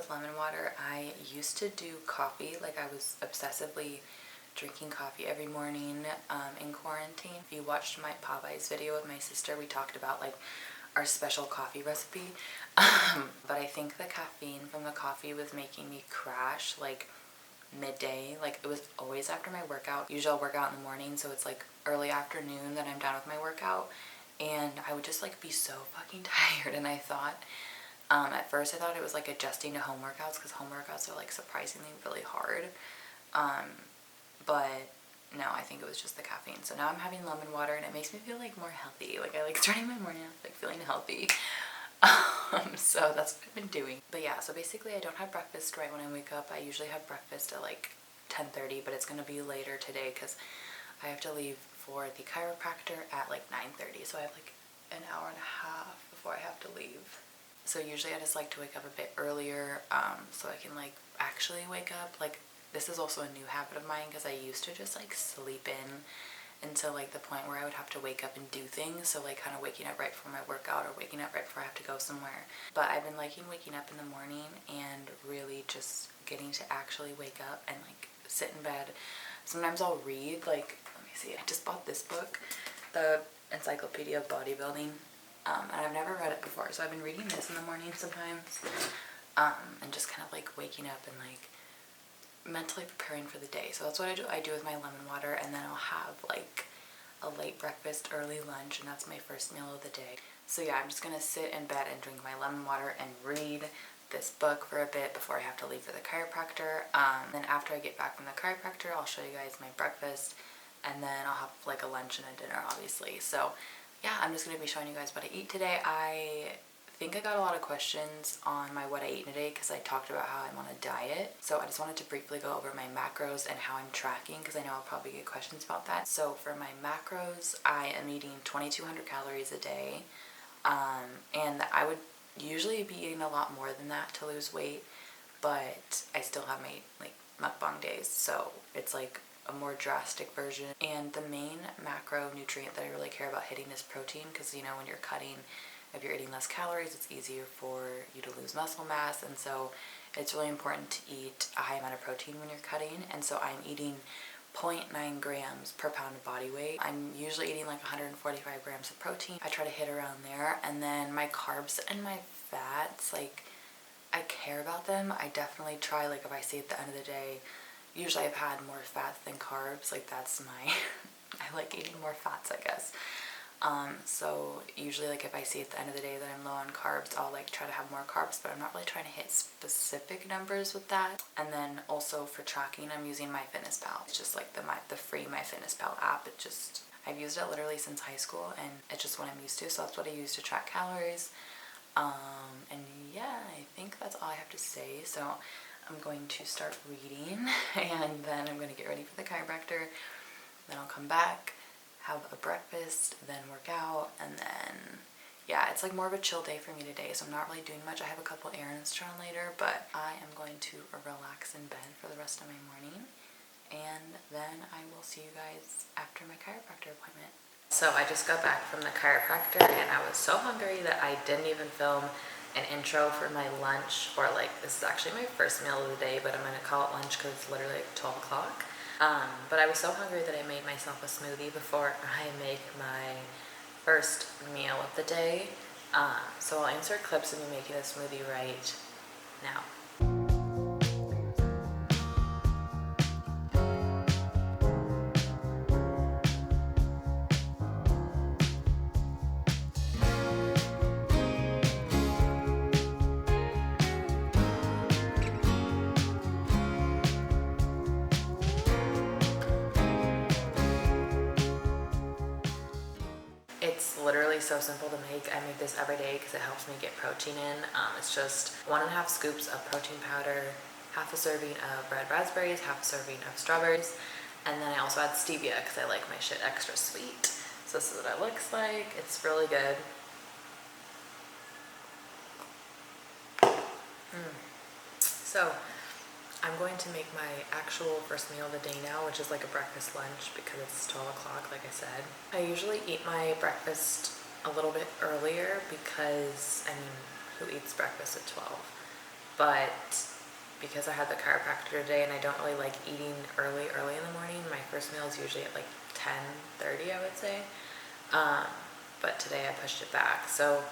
with lemon water. I used to do coffee, like I was obsessively drinking coffee every morning in quarantine. If you watched my Popeye's video with my sister, we talked about like our special coffee recipe. But I think the caffeine from the coffee was making me crash like midday. Like it was always after my workout. Usually I'll work out in the morning, so it's like early afternoon that I'm done with my workout, and I would just like be so fucking tired. And I thought at first I thought it was like adjusting to home workouts, because home workouts are like surprisingly really hard. But no, I think it was just the caffeine. So now I'm having lemon water and it makes me feel like more healthy. Like I like starting my morning off like feeling healthy. So that's what I've been doing. But yeah, so basically I don't have breakfast right when I wake up. I usually have breakfast at like 10:30, but it's gonna be later today because I have to leave for the chiropractor at like 9:30. So I have like an hour and a half before I have to leave. So usually I just like to wake up a bit earlier so I can like actually wake up. Like this is also a new habit of mine because I used to just like sleep in until like the point where I would have to wake up and do things. So like kind of waking up right before my workout or waking up right before I have to go somewhere. But I've been liking waking up in the morning and really just getting to actually wake up and like sit in bed. Sometimes I'll read, like, let me see, I just bought this book, the Encyclopedia of Bodybuilding, and I've never read it before, so I've been reading this in the morning sometimes, and just kind of like waking up and like mentally preparing for the day. So that's what I do with my lemon water, and then I'll have like a late breakfast, early lunch, and that's my first meal of the day. So yeah, I'm just gonna sit in bed and drink my lemon water and read this book for a bit before I have to leave for the chiropractor. Then after I get back from the chiropractor, I'll show you guys my breakfast, and then I'll have like a lunch and a dinner, obviously. So yeah, I'm just gonna be showing you guys what I eat today. I think I got a lot of questions on my what I ate today because I talked about how I'm on a diet. So I just wanted to briefly go over my macros and how I'm tracking, because I know I'll probably get questions about that. So for my macros, I am eating 2,200 calories a day, and I would usually be eating a lot more than that to lose weight, but I still have my like mukbang days, so it's like a more drastic version. And the main macronutrient that I really care about hitting is protein, because you know when you're cutting, if you're eating less calories, it's easier for you to lose muscle mass, and so it's really important to eat a high amount of protein when you're cutting. And so I'm eating 0.9 grams per pound of body weight. I'm usually eating like 145 grams of protein. I try to hit around there. And then my carbs and my fats, like I care about them. I definitely try, like if I see at the end of the day, usually I've had more fats than carbs. Like that's my, I like eating more fats, I guess. So usually like if I see at the end of the day that I'm low on carbs, I'll like try to have more carbs, but I'm not really trying to hit specific numbers with that. And then also for tracking, I'm using MyFitnessPal. It's just like the free MyFitnessPal app. I've used it literally since high school, and it's just what I'm used to. So that's what I use to track calories. And yeah, I think that's all I have to say. So I'm going to start reading, and then I'm going to get ready for the chiropractor. Then I'll come back, have a breakfast, then work out, and then yeah, it's like more of a chill day for me today, so I'm not really doing much. I have a couple errands to run later, but I am going to relax in bed for the rest of my morning, and then I will see you guys after my chiropractor appointment. So I just got back from the chiropractor, and I was so hungry that I didn't even film an intro for my lunch, or like this is actually my first meal of the day, but I'm gonna call it lunch because it's literally like 12 o'clock. But I was so hungry that I made myself a smoothie before I make my first meal of the day. So I'll insert clips of me making a smoothie right now. It's literally so simple to make. I make this every day because it helps me get protein in. It's just 1.5 scoops of protein powder, half a serving of red raspberries, half a serving of strawberries, and then I also add stevia because I like my shit extra sweet. So this is what it looks like. It's really good. So I'm going to make my actual first meal of the day now, which is like a breakfast lunch because it's 12 o'clock, like I said. I usually eat my breakfast a little bit earlier because, I mean, who eats breakfast at 12? but because I had the chiropractor today and I don't really like eating early in the morning, my first meal is usually at like 10:30, I would say. But today I pushed it back. So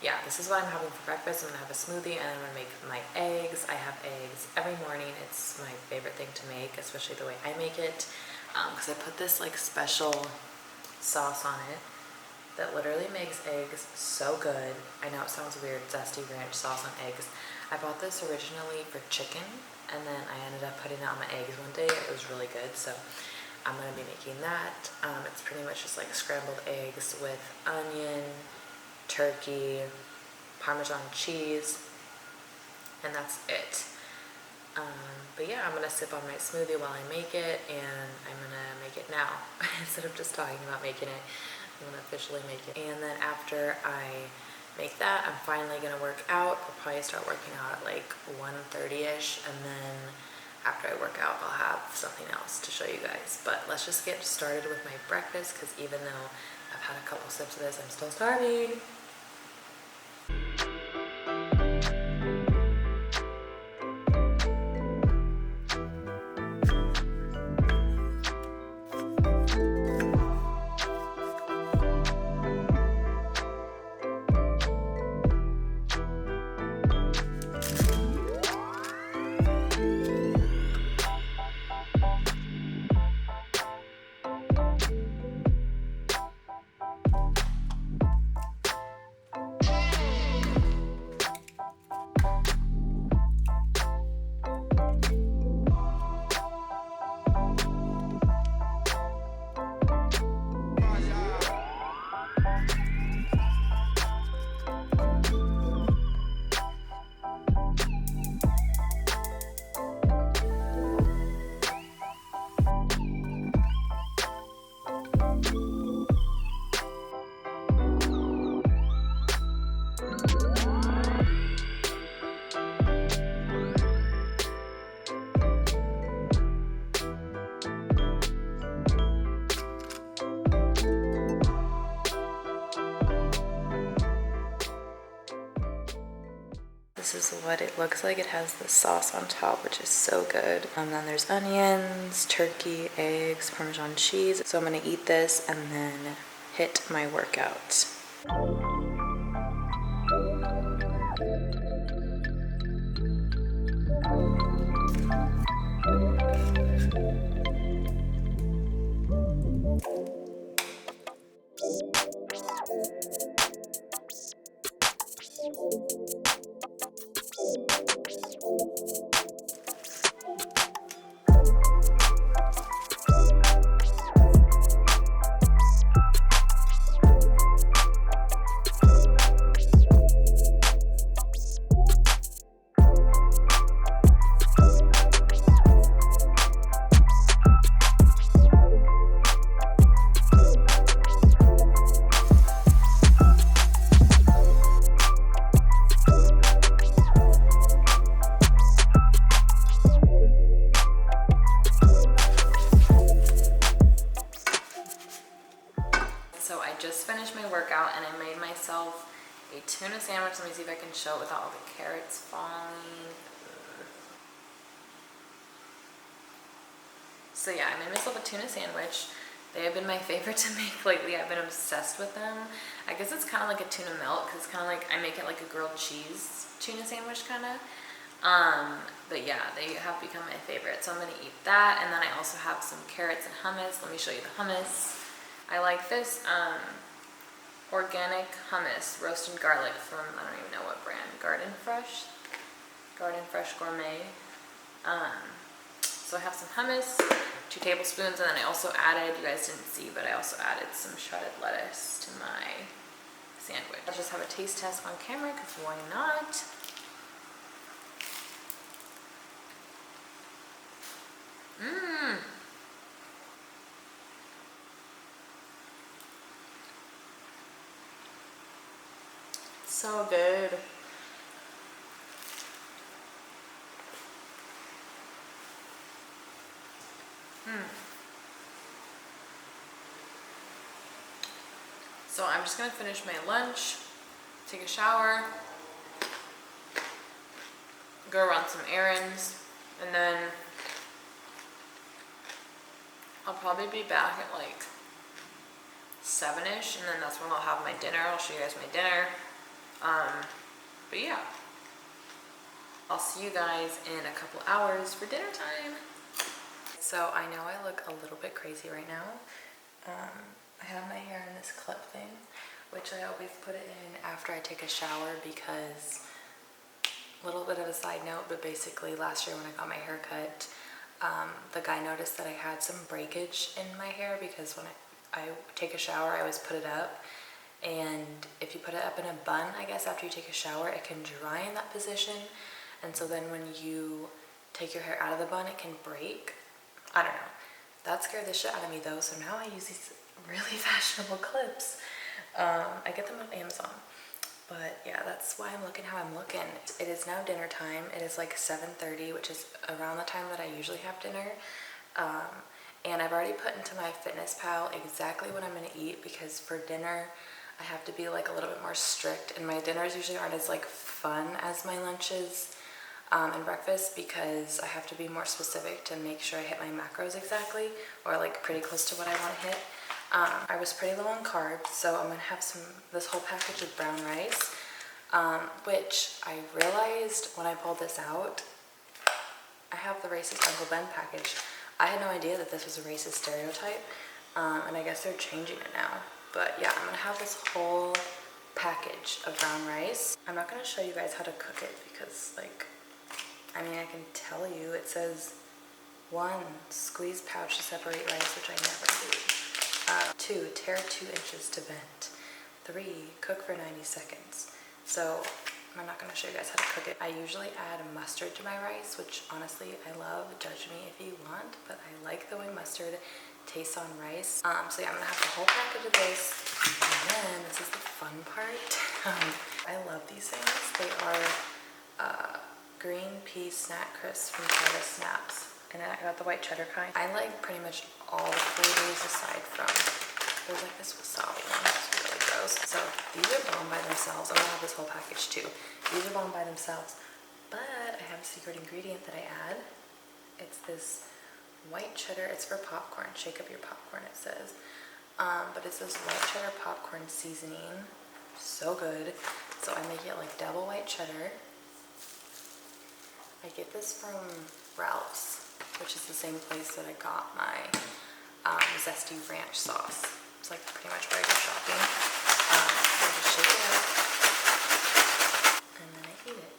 yeah, this is what I'm having for breakfast. I'm gonna have a smoothie and I'm gonna make my eggs. I have eggs every morning. It's my favorite thing to make, especially the way I make it, because I put this like special sauce on it that literally makes eggs so good. I know it sounds weird, zesty ranch sauce on eggs. I bought this originally for chicken, and then I ended up putting it on my eggs one day. It was really good, so I'm gonna be making that. It's pretty much just like scrambled eggs with onion, turkey, Parmesan cheese, and that's it. But yeah, I'm gonna sip on my smoothie while I make it, and I'm gonna make it now instead of just talking about making it. I'm gonna officially make it. And then after I make that, I'm finally gonna work out. I'll probably start working out at like 1:30ish, and then after I work out, I'll have something else to show you guys. But let's just get started with my breakfast, because even though I've had a couple sips of this, I'm still starving. This is what it looks like. It has the sauce on top, which is so good. And then there's onions, turkey, eggs, Parmesan cheese. So I'm gonna eat this and then hit my workout. Workout, and I made myself a tuna sandwich. Let me see if I can show it without all the carrots falling. So yeah, I made myself a tuna sandwich. They have been my favorite to make lately. I've been obsessed with them. I guess it's kind of like a tuna melt, because it's kind of like, I make it like a grilled cheese tuna sandwich kind of. But yeah, they have become my favorite. So I'm going to eat that, and then I also have some carrots and hummus. Let me show you the hummus. I like this organic hummus, roasted garlic from, I don't even know what brand, Garden Fresh Gourmet. So I have some hummus, 2 tablespoons, and then I also added, you guys didn't see, but I also added some shredded lettuce to my sandwich. I'll just have a taste test on camera, because why not? Mmm. So good. So I'm just gonna finish my lunch, take a shower, go run some errands, and then I'll probably be back at like 7-ish, and then that's when I'll have my dinner. I'll show you guys my dinner. But yeah, I'll see you guys in a couple hours for dinner time. So I know I look a little bit crazy right now. I have my hair in this clip thing, which I always put it in after I take a shower because, a little bit of a side note, but basically last year when I got my hair cut, the guy noticed that I had some breakage in my hair because when I take a shower, I always put it up. And if you put it up in a bun, I guess, after you take a shower, it can dry in that position. And so then when you take your hair out of the bun, it can break. I don't know. That scared the shit out of me though. So now I use these really fashionable clips. I get them on Amazon. But yeah, that's why I'm looking how I'm looking. It is now dinner time. It is like 7:30, which is around the time that I usually have dinner. And I've already put into my MyFitnessPal exactly what I'm gonna eat because for dinner, I have to be like a little bit more strict. And my dinners usually aren't as like fun as my lunches and breakfast because I have to be more specific to make sure I hit my macros exactly, or like pretty close to what I wanna hit. I was pretty low on carbs, so I'm gonna have this whole package of brown rice, which I realized when I pulled this out, I have the racist Uncle Ben package. I had no idea that this was a racist stereotype, and I guess they're changing it now. But yeah, I'm gonna have this whole package of brown rice. I'm not gonna show you guys how to cook it because, like, I mean, I can tell you, it says 1, squeeze pouch to separate rice, which I never do. 2, tear 2 inches to vent. 3, cook for 90 seconds. So I'm not going to show you guys how to cook it. I usually add mustard to my rice, which honestly I love. Judge me if you want, but I like the way mustard tastes on rice. So yeah, I'm going to have the whole package of this. And then this is the fun part. I love these things. They are green pea snack crisps from Titus Snaps. And I got the white cheddar kind. I like pretty much all the flavors aside from, there's like this wasabi one, that's really gross. So these are bomb by themselves. I'm gonna have this whole package too. These are bomb by themselves. But I have a secret ingredient that I add. It's this white cheddar, it's for popcorn. Shake up your popcorn, it says. But it's this white cheddar popcorn seasoning. So good. So I make it like double white cheddar. I get this from Ralph's, which is the same place that I got my zesty ranch sauce. It's like pretty much where I go shopping. I just shake it up and then I eat it.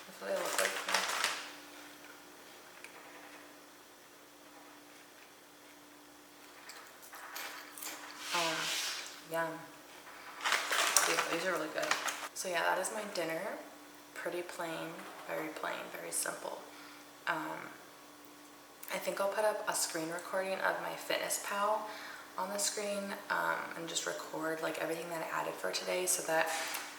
That's what they look like. Yum. These are really good. So yeah, that is my dinner. Pretty plain, very simple. I think I'll put up a screen recording of my MyFitnessPal on the screen and just record like everything that I added for today so that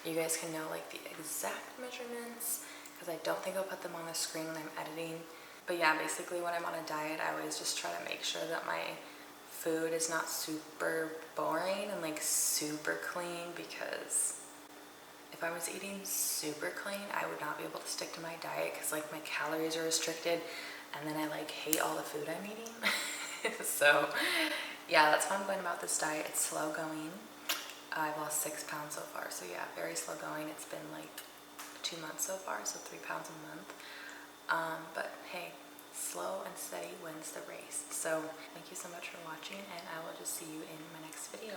you guys can know like the exact measurements, because I don't think I'll put them on the screen when I'm editing. But yeah, basically when I'm on a diet, I always just try to make sure that my food is not super boring and like super clean, because if I was eating super clean, I would not be able to stick to my diet because like my calories are restricted and then I like hate all the food I'm eating. So yeah, that's how I'm going about this diet. It's slow going. I've lost 6 pounds so far. So yeah, very slow going. It's been like 2 months so far, so 3 pounds a month. But hey, slow and steady wins the race. So thank you so much for watching, and I will just see you in my next video.